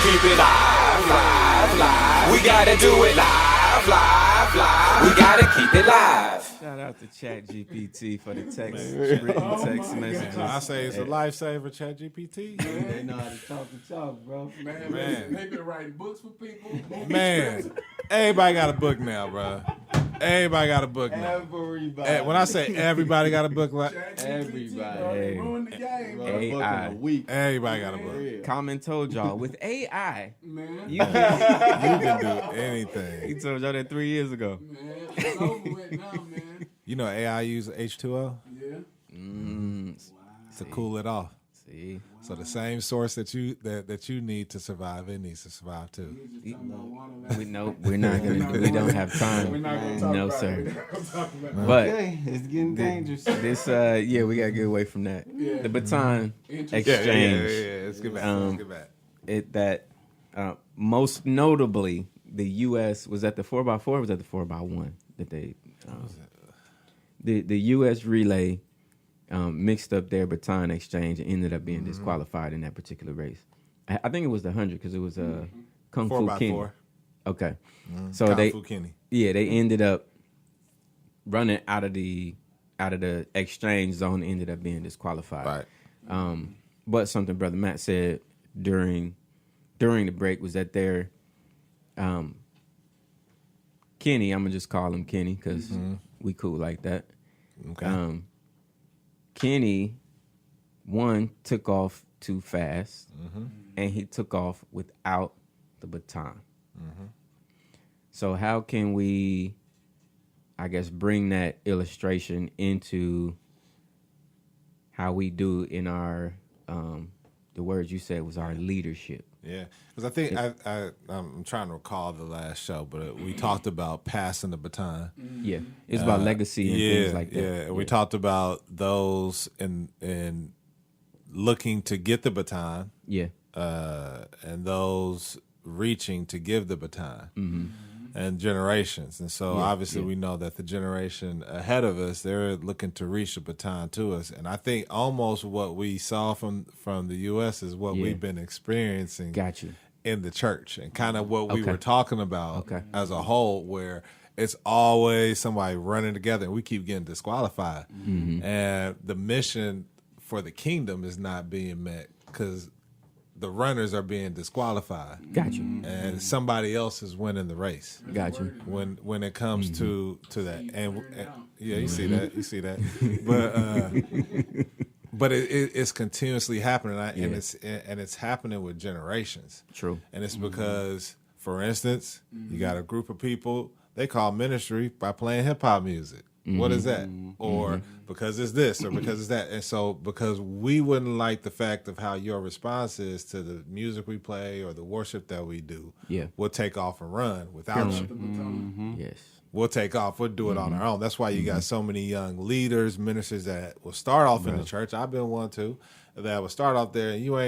keep it live, live, live. We gotta do it live, live, live. We gotta keep it live. Shout out to ChatGPT for the written text messages. I say it's a lifesaver, ChatGPT. They know how to talk, bro. Man, they been writing books for people. Man, everybody got a book now, bro. Everybody got a book now. Everybody. When I say everybody got a book, like Everybody. Ruined the game, bro. AI. A week. everybody got a book. Common told y'all with AI, Man, you can. You can do anything. He told y'all that 3 years ago. man, it's over with now, man. You know AI use H2O Yeah. to cool it off. See, So the same source that you need to survive, it needs to survive too. We just talking about water. we know we're not gonna. We don't have time. We're not gonna talk No, about sir. it. We're not gonna talk about it. But Okay, it's getting dangerous. this, yeah, we gotta get away from that. Yeah. The baton Interesting. exchange. Let's get back. Um, Let's get back. It that most notably, the U.S. was at the 4x4. Or was at the 4x1 that they. The U.S. relay mixed up their baton exchange and ended up being disqualified in that particular race. I think it was the 100 because it was Kung Fu Kenny. 4x4. Okay, so Kung they Fu Kenny. they ended up running out of the exchange zone. Ended up being disqualified. Right. But something Brother Matt said during the break was that their Kenny, I'm gonna just call him Kenny because we cool like that. Okay. Kenny, one, took off too fast, and he took off without the baton. So how can we, I guess, bring that illustration into how we do in our, the words you said was our leadership? Yeah, because I think I'm trying to recall the last show, but we talked about passing the baton. Yeah, it's about legacy and things like that. Yeah, and we talked about those in looking to get the baton, Yeah, and those reaching to give the baton, and generations. And so obviously we know that the generation ahead of us, they're looking to reach the baton to us. And I think almost what we saw from the U.S. is what we've been experiencing got you. in the church, and kind of what we Okay. were talking about as a whole, where it's always somebody running together and we keep getting disqualified. And the mission for the kingdom is not being met because the runners are being disqualified. Got you. And somebody else is winning the race. Got you. When it comes to that, and yeah, you see that, but it's continuously happening, and it's happening with generations. True. And it's because, for instance, you got a group of people, they call ministry by playing hip hop music. What is that? Or because it's this, or because it's that. And so because we wouldn't like the fact of how your response is to the music we play or the worship that we do, we'll take off and run without you. Yes. We'll take off. We'll do it on our own. That's why you got so many young leaders, ministers that will start off in the church. I've been one too. That will start off there, and you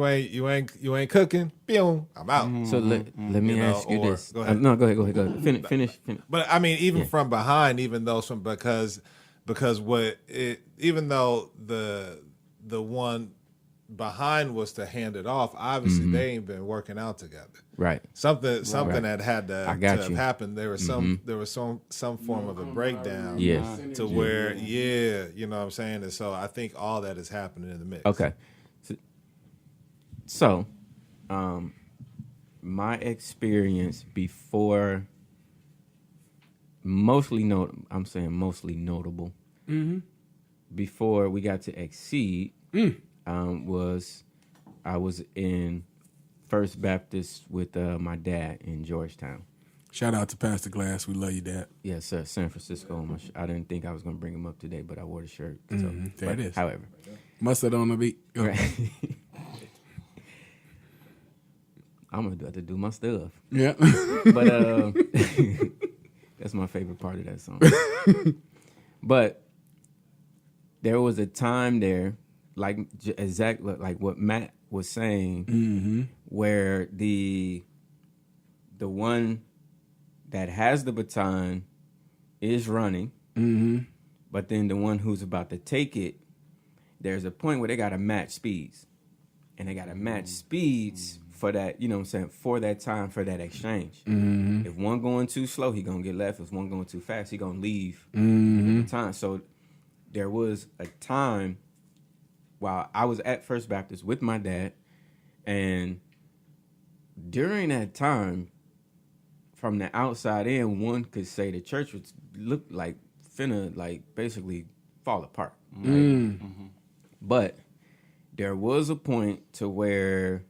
ain't cooking. Boom, I'm out. So let me ask you this. Go ahead. No, go ahead. Finish. But I mean, even from behind, even those from because even though the one behind was to hand it off, obviously they ain't been working out together. Right. Something that had to have you. happened. There was some form of a breakdown. Yes. To where, you know what I'm saying? And so I think all that is happening in the mix. Okay. So, my experience before, I'm saying mostly notable, before we got to Exceed, was I was in First Baptist with my dad in Georgetown. Shout out to Pastor Glass. We love you, Dad. Yes, sir. San Francisco. I didn't think I was going to bring him up today, but I wore the shirt. So, There it is. However. Mustard on the beat. Go. Right. I'm going to have to do my stuff. Yeah. But that's my favorite part of that song. But there was a time there, like exactly like what Matt was saying, where the one that has the baton is running, but then the one who's about to take it, there's a point where they got to match speeds. And they got to match speeds for that, you know what I'm saying, for that time, for that exchange. If one going too slow, he gonna get left. If one going too fast, he gonna leave the time. So there was a time while I was at First Baptist with my dad, and during that time, from the outside in, one could say the church would look like finna like basically fall apart. Right? But there was a point to where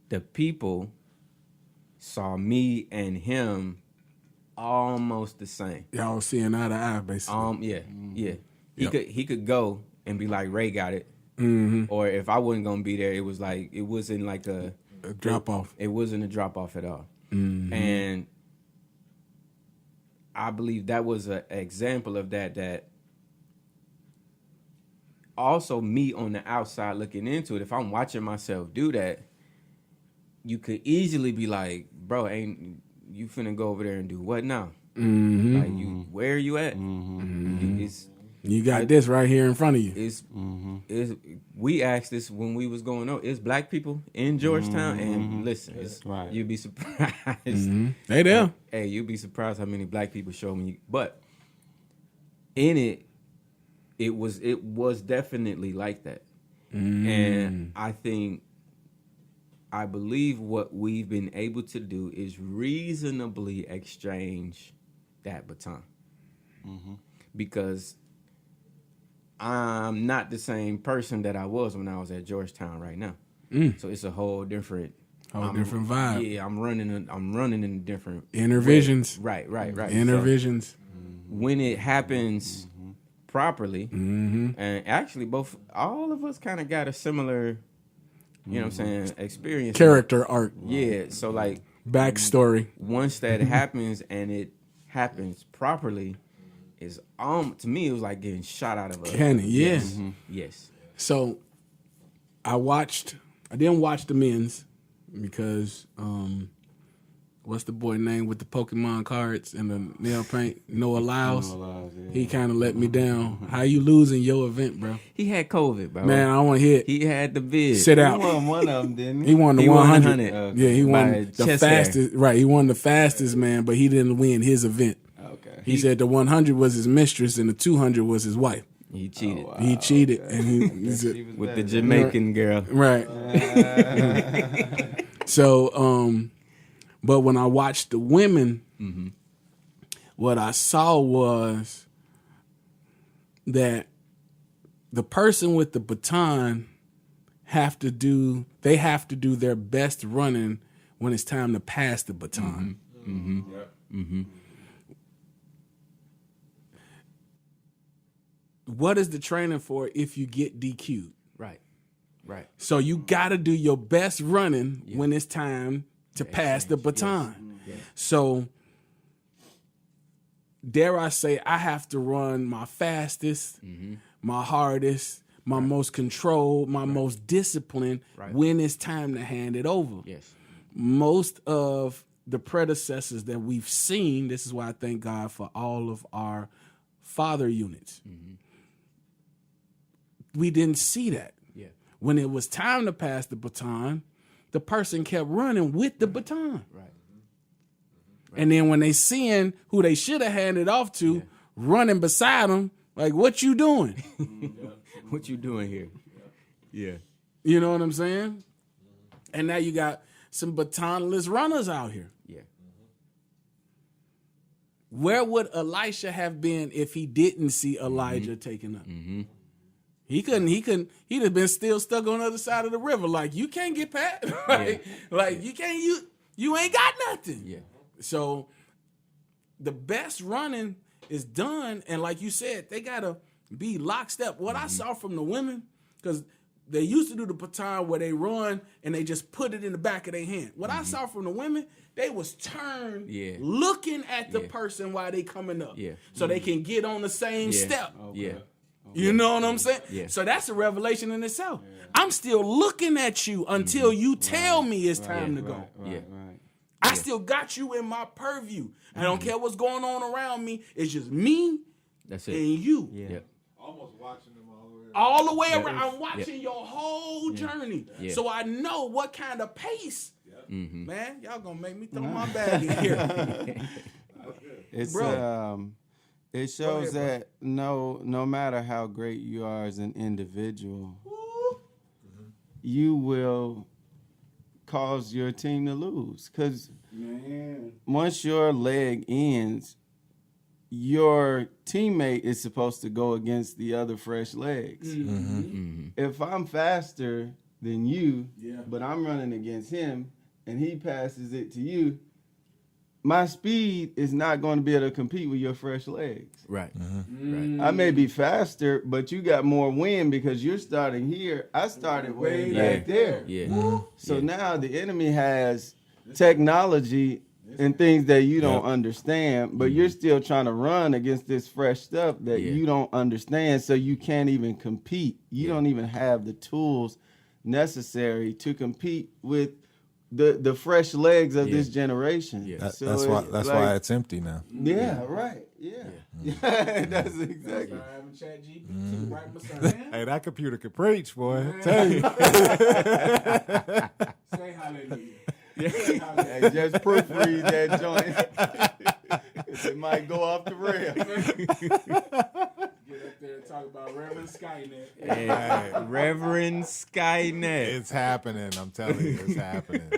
the people saw me and him almost the same. Y'all seeing eye to eye, basically. Yeah. Yep. He could go and be like, Ray got it. Or if I wasn't gonna be there, it was like it wasn't like a drop off. It wasn't a drop off at all. And I believe that was an example of that. That also me on the outside looking into it. If I'm watching myself do that, you could easily be like, "Bro, ain't you finna go over there and do what now? Like, where are you at? You got this right here in front of you. It's we asked this when we was going on. It's black people in Georgetown, and listen, you'd be surprised. They there. Hey, you'd be surprised how many black people show me. But in it was definitely like that, and I believe what we've been able to do is reasonably exchange that baton, because I'm not the same person that I was when I was at Georgetown right now. So it's a whole different different vibe. Yeah, I'm running in a different Inner visions. Right. Inner So visions. when it happens properly, and actually all of us kind of got a similar, you know what I'm saying, experience. Character arc. Yeah, so like Backstory. once that happens and it happens properly, is to me it was like getting shot out of a Cannon, yeah. Yes. So I didn't watch the men's because what's the boy name with the Pokemon cards and the nail paint? Noah Lyles. He kind of let me down. How you losing your event, bro? He had COVID, bro. Man, I want to hit. He had the vid. Sit He out. won one of them, didn't he? He won the He won 100. 100. Yeah, he By won the chest fastest. Right, he won the fastest, man, but he didn't win his event. Okay. He said the 100 was his mistress and the 200 was his wife. He cheated He cheated, and he said, He was with better the than Jamaican girl. right. So, but when I watched the women, what I saw was that the person with the baton have to do their best running when it's time to pass the baton. What is the training for if you get DQ'd? Right. So you got to do your best running when it's time to pass the baton. Yes. So dare I say I have to run my fastest, my hardest, my most controlled, my most disciplined when it's time to hand it over. Yes. Most of the predecessors that we've seen, this is why I thank God for all of our father units. We didn't see that. Yeah. When it was time to pass the baton, the person kept running with the baton. Right. And then when they seeing who they should have handed off to running beside them, like, what you doing? What you doing here? Yeah. You know what I'm saying? And now you got some batonless runners out here. Yeah. Where would Elisha have been if he didn't see Elijah taken up? He couldn't, he'd have been still stuck on the other side of the river. Like, you can't get past. Like you can't, you ain't got nothing. Yeah. So the best running is done. And like you said, they gotta be lockstep. What I saw from the women, because they used to do the baton where they run and they just put it in the back of their hand. What I saw from the women, they was turned looking at the person while they coming up. Yeah. So they can get on the same step. Yeah. You know what I'm saying? Yeah. So that's a revelation in itself. I'm still looking at you until you tell me it's time to go. Yeah. I still got you in my purview. I don't care what's going on around me. It's just me That's it. and you. Yeah. Almost watching them all the way all the way around. I'm watching your whole journey, Yeah. so I know what kind of pace. Mm-hmm. Man, y'all gonna make me throw my bag in here. It's Bro. it shows bro. that no matter how great you are as an individual, you will cause your team to lose. Because once your leg ends, your teammate is supposed to go against the other fresh legs. If I'm faster than you, but I'm running against him, and he passes it to you, my speed is not going to be able to compete with your fresh legs. Right. Right. I may be faster, but you got more wind because you're starting here. I started way back there. Yeah. So now the enemy has technology and things that you don't understand, but you're still trying to run against this fresh stuff that you don't understand, so you can't even compete. You don't even have the tools necessary to compete with the fresh legs of this generation. Yeah. That's So why why it's empty now. Yeah, right. Yeah. That's exactly. I have a chat GPT right beside me. Hey, that computer can preach, boy. Tell you. Say hallelujah. Hey, just proofread that joint. It might go off the rail. Get up there and talk about Reverend Skynet. Hey, Reverend Skynet. It's happening. I'm telling you, it's happening.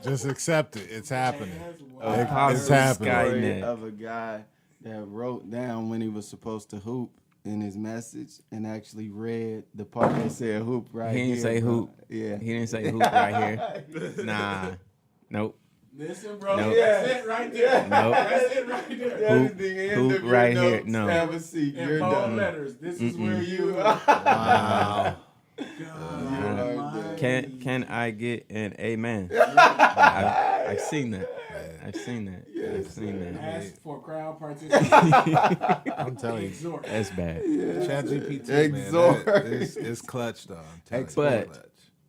Just accept it. It's happening. It's happening. Skynet. Of a guy that wrote down when he was supposed to hoop in his message and actually read the part that said hoop right He here. didn't say bro. hoop. Yeah. He didn't say hoop right here. Nah. Nope. Listen, bro. Nope. That's it right there. Nope. That's it right there. That is the end hoop of your right here. notes. No. Have a seat. In You're bold done. letters. This is where you are. Wow. God, Can I get an amen? I've seen that. I've seen that. I've seen that. ask for crowd participation. I'm telling you. Exhort. That's bad. ChatGPT, man, Exhort. it's clutch, though. I'm telling you, But it's clutch.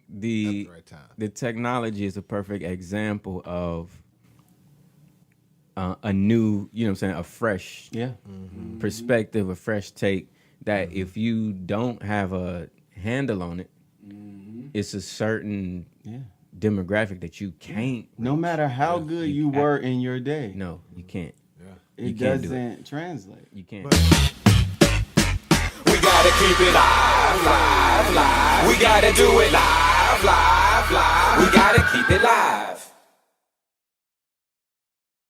the At the right time. the technology is a perfect example of a new, you know what I'm saying, a fresh Yeah. perspective, a fresh take that if you don't have a handle on it, it's a certain demographic that you can't. No matter how good you were in your day, No, you can't. it you can't do doesn't translate. You can't. We gotta keep it live, live, live. We gotta do it live, live, live. We gotta keep it live.